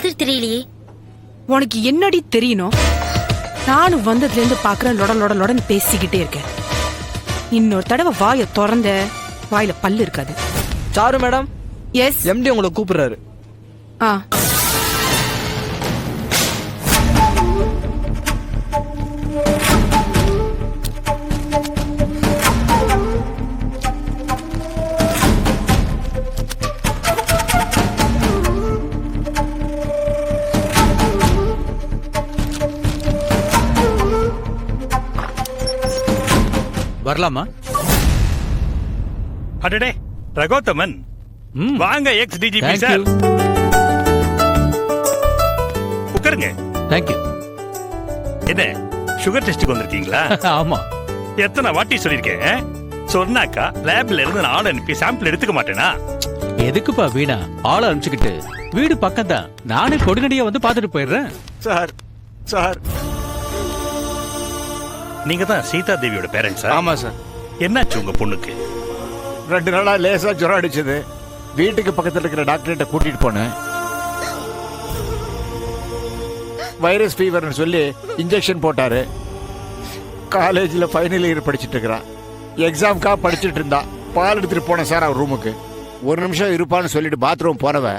மாதிரி தெரியலையே. உனக்கு என்னடி தெரியணும்? நானும் வந்ததுல இருந்து பாக்குறேன், லொட லொட லொடன்னு பேசிக்கிட்டே இருக்கேன். இன்னொரு தடவை வாயை திறந்த வாயில பல்லு இருக்காது. சாரு மேடம், எஸ் எம்டி உங்களை கூப்பிடுறாரு. ஆ வரலாமா? அடடே ரகோத்தமன், வாங்க எக்ஸ் டிஜிபி சார். உட்காருங்க. Thank you. என்ன சுகர் டெஸ்டுக்கு வந்திருக்கீங்களா? ஆமா. எத்தனை வாட்டி சொல்லிருக்கேன், சொன்னாக்கா லேப்ல இருந்து நான் ஆள் அனுப்பி சாம்பிள் எடுத்துக்க மாட்டேனா? எதுக்குப்பா வீணா ஆளை அனுப்பிச்சுக்கிட்டு? வீடு பக்கம் தான், நானே கொடுங்கடியா வந்து பாத்துட்டு போயிடுறேன். சார் சார், நீங்க தான் சீதா தேவியோட பேரண்ட்ஸா? ஆமா சார். என்னாச்சு உங்க பொண்ணுக்கு? 2 நாளா லேசா ஜுரம் அடிச்சது. வீட்டுக்கு பக்கத்துல இருக்கிற டாக்டர்கிட்ட கூட்டிட்டு போனேன். வைரஸ் ஃபீவர்னு சொல்லி இன்ஜெக்ஷன் போட்டாரு. காலேஜில் ஃபைனல் இயர் படிச்சுட்டு இருக்கிறான். எக்ஸாம்க்காக படிச்சுட்டு இருந்தா. பால் எடுத்துட்டு போனேன் சார் அவர் ரூமுக்கு. 1 நிமிஷம் இருப்பான்னு சொல்லிட்டு பாத்ரூம் போனவ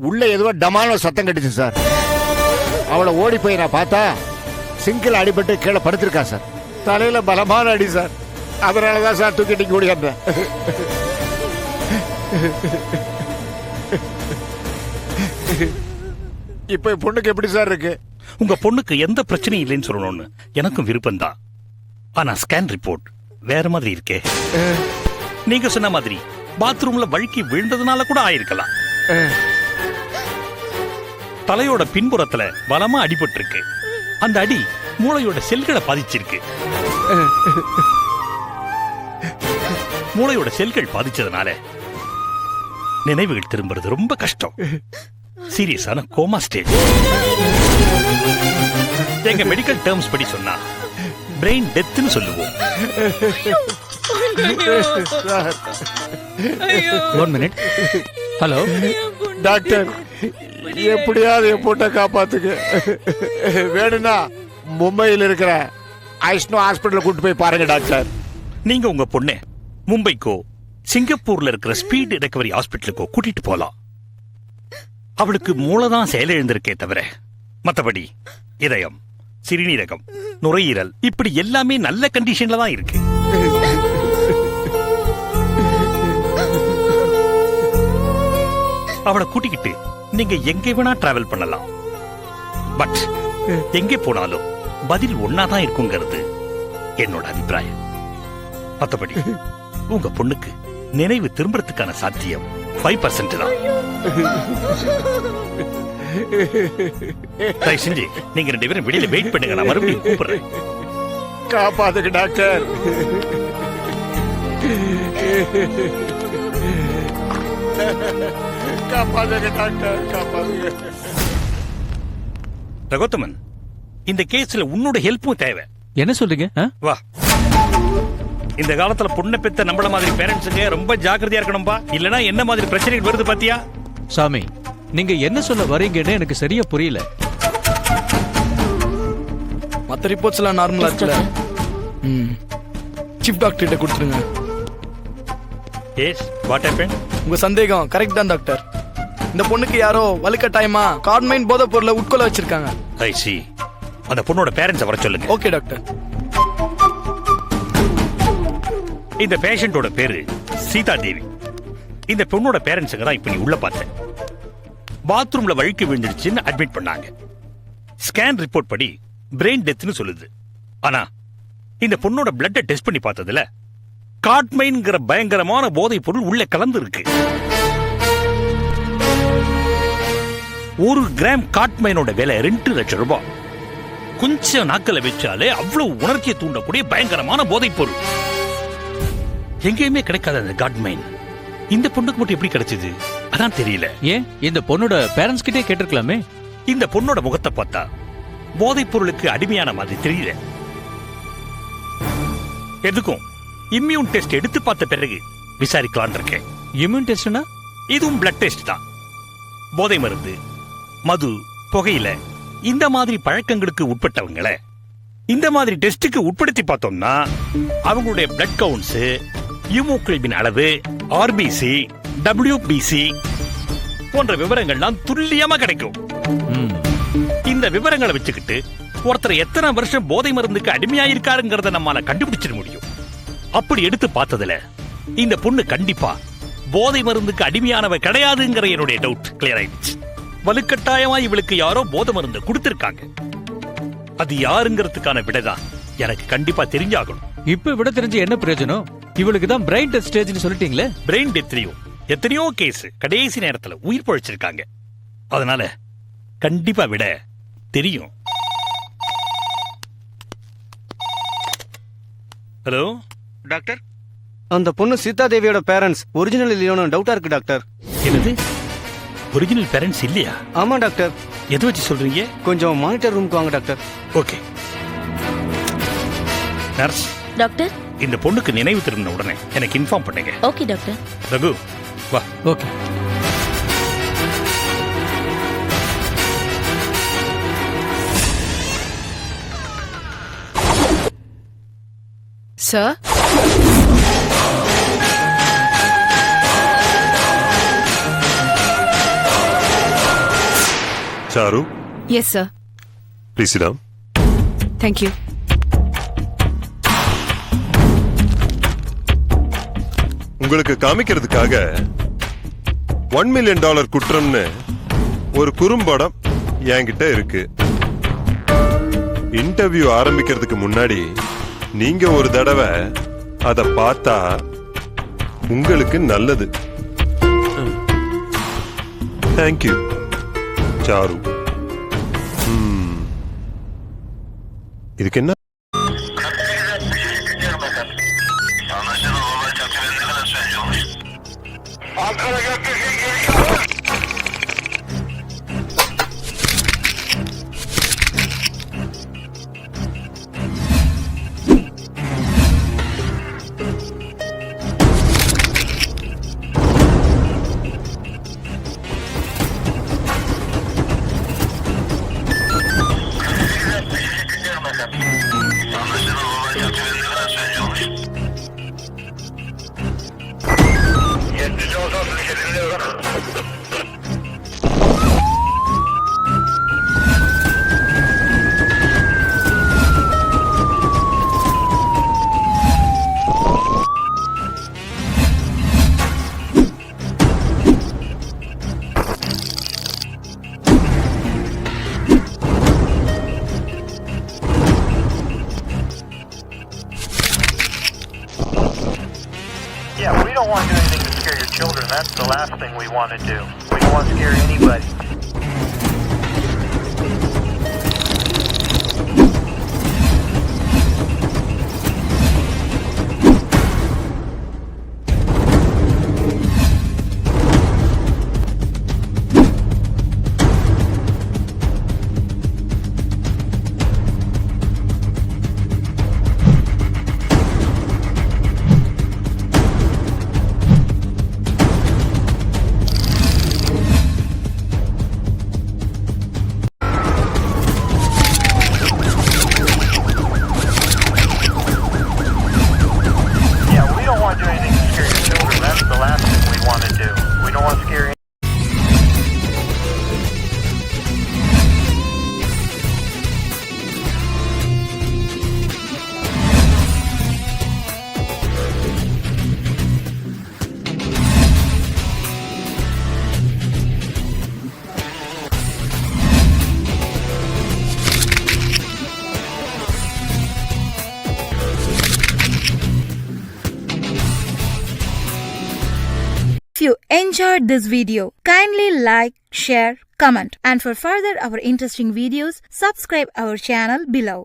உள்ள ஏதோ டமான சத்தம் கட்டுச்சு சார். அவளை ஓடி போய் நான் பார்த்தா சிங்கிள் அடிபட்டு கீழே படுத்திருக்கா சார். தலையில பலமான அடி சார். அதனாலதான் சார் தூக்கிட்டு ஓடிக்கிறேன். இப்ப பொண்ணுக்கு எப்படி சார் இருக்கு? உங்க பொண்ணுக்கு எந்த பிரச்சனையும் இல்லைன்னு சொல்லணும்னு எனக்கும் விருப்பம் தான். ஆனா ஸ்கேன் ரிப்போர்ட் வேற மாதிரி இருக்கே. நீங்க சொன்ன மாதிரி பாத்ரூம்ல வழுக்கி விழுந்ததுனால கூட ஆயிருக்கலாம். தலையோட பின்புறத்துல பலமா அடிபட்டு இருக்கு. அந்த அடி மூளையோட செல்களை பாதிச்சிருக்கு. மூளையோட செல்கள் பாதிச்சதுனால நினைவுகள் திரும்புறது ரொம்ப கஷ்டம். சீரியஸான கோமா ஸ்டேஜ். எங்க மெடிக்கல் டேர்ம்ஸ் படி சொன்னா பிரெயின் டெத்னு சொல்லுவோம். 1 மினிட். ஹலோ டாக்டர், எப்படியாவது என் பொண்ணை காப்பாத்துக்க. வேணும்னா மும்பையில் இருக்கிற ஐஸ்னோ ஹாஸ்பிட்டல் கூட்டு போய் பாருங்க டாக்டர். நீங்க உங்க பொண்ணு மும்பைக்கோ சிங்கப்பூர்ல இருக்கிற ஸ்பீட் ரெக்கவரி ஹாஸ்பிட்டலுக்கோ கூட்டிட்டு போலாம். அவளுக்கு மூளைதான் செயலிழந்திருக்கே தவிர மத்தபடி இதயம், சிறுநீரகம், நுரையீரல் இப்படி எல்லாமே நல்ல கண்டிஷன்ல தான் இருக்கு. அவளை கூட்டிக்கிட்டு நீங்க எங்க வேணா டிராவல் பண்ணலாம். பட் எங்கே போனாலும் பதில் ஒன்னாதான் இருக்குங்கிறது என்னோட அபிப்பிராயம். மத்தபடி உங்க பொண்ணுக்கு நினைவு திரும்புறதுக்கான சாத்தியம் 5% தான். தயவு செஞ்சு நீங்க 2 பேரும் வெளியில வெயிட் பண்ணுங்க, நான் மறுபடியும் கூப்பிடுறேன். காப்பாத்துக்கு டாக்டர். காப்பாத்துக்கு டாக்டர், காப்பாத்துக்கு. ரகோத்தமன், இந்த கேஸ்ல உன்னோட ஹெல்ப்பும் தேவை. என்ன சொல்றீங்க? வா. இந்த காலத்துல பொண்ணை பெத்த நம்மள மாதிரி பேரண்ட்ஸுங்க ரொம்ப ஜாக்கிரதையா இருக்கணும்பா. இல்லனா என்ன மாதிரி பிரச்சனைகள் வருது பாத்தியா? சாமி, நீங்க என்ன சொல்ல வரீங்கன்னு எனக்கு சரியா புரியல. மற்ற ரிப்போர்ட்ஸ் எல்லாம் நார்மலா இருக்குல்ல? சீஃப் டாக்டர் கிட்ட கொடுத்துருங்க. Yes, what happen? உங்க சந்தேகம் கரெக்ட் தான் டாக்டர். இந்த பொண்ணுக்கு யாரோ வலுக்கட்டாயமா காட்மைன் போதைப் பொருளை உட்கொள்ள வச்சிருக்காங்க. ஐ சி. அந்த பொண்ணோட பேரண்ட்ஸை வர சொல்லுங்க. Okay doctor. இந்த பேஷண்டோட பேரு சீதா தேவி. இந்த பொண்ணோட பேரண்ட்ஸுங்க தான் இப்ப நீ உள்ள பார்த்த. பாத்ரூம்ல வழுக்கி விழுந்துடுச்சுன்னு அட்மிட் பண்ணாங்க. ஸ்கேன் ரிப்போர்ட் படி பிரெயின் டெத்னு சொல்லுது. ஆனா இந்த பொண்ணோட பிளட்டை டெஸ்ட் பண்ணி பார்த்ததுல காட்மைன்ங்கிற பயங்கரமான போதைப் பொருள் உள்ள கலந்து இருக்கு. 1 கிராம் காட்மைனோட விலை 2 லட்சம் ரூபாய். கொஞ்சம் நாக்கல வச்சாலே அவ்வளவு உணர்ச்சியை தூண்டக்கூடிய பயங்கரமான போதைப் பொருள். எங்கேயுமே கிடைக்காத அந்த காட்மைன் இந்த பொண்ணுக்கு மட்டும் எப்படி கிடைச்சது அதான் தெரியல. ஏன் இந்த பொண்ணோட பேரண்ட்ஸ் கிட்டே கேட்டிருக்கலாமே. இந்த பொண்ணோட முகத்தை பார்த்தா போதைப் பொருளுக்கு அடிமையான மாதிரி தெரியல. எதுக்கும் இம்யூன் டெஸ்ட் எடுத்து பார்த்த பிறகு விசாரிக்கலான் இருக்கேன். இம்யூன் டெஸ்ட்னா? இதுவும் பிளட் டெஸ்ட் தான். போதை மருந்து, மது, புகையில இந்த மாதிரி பழக்கங்களுக்கு உட்பட்டவங்களை இந்த மாதிரி டெஸ்டுக்கு உட்படுத்தி பார்த்தோம்னா அவங்களுடைய பிளட் கவுண்ட்ஸ், ஹீமோகுளோபின் அளவு, ஆர்பிசி, டபிள்யூபிசி போன்ற விவரங்கள்லாம் துல்லியமா கிடைக்கும். இந்த விவரங்களை வச்சுக்கிட்டு ஒருத்தர் எத்தனை வருஷம் போதை மருந்துக்கு அடிமையாயிருக்காருங்கிறத நம்மால கண்டுபிடிச்சிட முடியும். அப்படி எடுத்து பார்த்ததுல இந்த பொண்ணு கண்டிப்பா போதை மருந்துக்கு அடிமையானவ கிடையாதுங்கிற என்னுடைய டவுட் கிளியர் ஆயிடுச்சு. வலுக்கட்டாயமா இவளுக்கு யாரோ போதை மருந்து கொடுத்திருக்காங்க. அது யாருங்கிறதுக்கான விடைதான் எனக்கு கண்டிப்பா தெரிஞ்சாகணும். இப்ப விட தெரிஞ்சு என்ன பிரயோஜனம்? இவளுக்கு தான் பிரெயின் டெத் ஸ்டேஜ்னு சொல்லிட்டீங்களே. பிரெயின் டெத்லயும் எத்தனையோ கேஸ் கடைசி நேரத்துல உயிர் பழிச்சிருக்காங்க. அதனால கண்டிப்பா விட தெரியும். ஹலோ டாக்டர், அந்த பொண்ணு சீதா தேவியோட பேரண்ட்ஸ் ஒரிஜினல் இல்லையோன்னு டவுட்டா இருக்கு டாக்டர். என்னது? ஒரிஜினல் பேரண்ட்ஸ் இல்லையா? ஆமா டாக்டர். எதை வச்சு சொல்றீங்க? கொஞ்சம் மானிட்டர் ரூமுக்கு வாங்க டாக்டர். ஓகே. நர்ஸ் டாக்டர், இந்த பொண்ணுக்கு நினைவு திரும்பின உடனே எனக்கு இன்ஃபார்ம் பண்ணுங்க. Okay doctor. ரகு வா. Okay. Sir, Charu, yes sir. please sit down. Thank you. உங்களுக்கு காமிக்கிறதுக்காக $1 million குற்றம்னு ஒரு குறும்படம் என்கிட்ட இருக்கு. இன்டர்வியூ ஆரம்பிக்கிறதுக்கு முன்னாடி நீங்க ஒரு தடவை அத பார்த்தா உங்களுக்கு நல்லது. Thank you sir. இதுக்கு என்ன? Yeah, we don't want to do anything to scare your children. That's the last thing we want to do. We don't want to scare anybody. If you enjoyed this video, kindly like, share, comment, and for further our interesting videos, subscribe our channel below.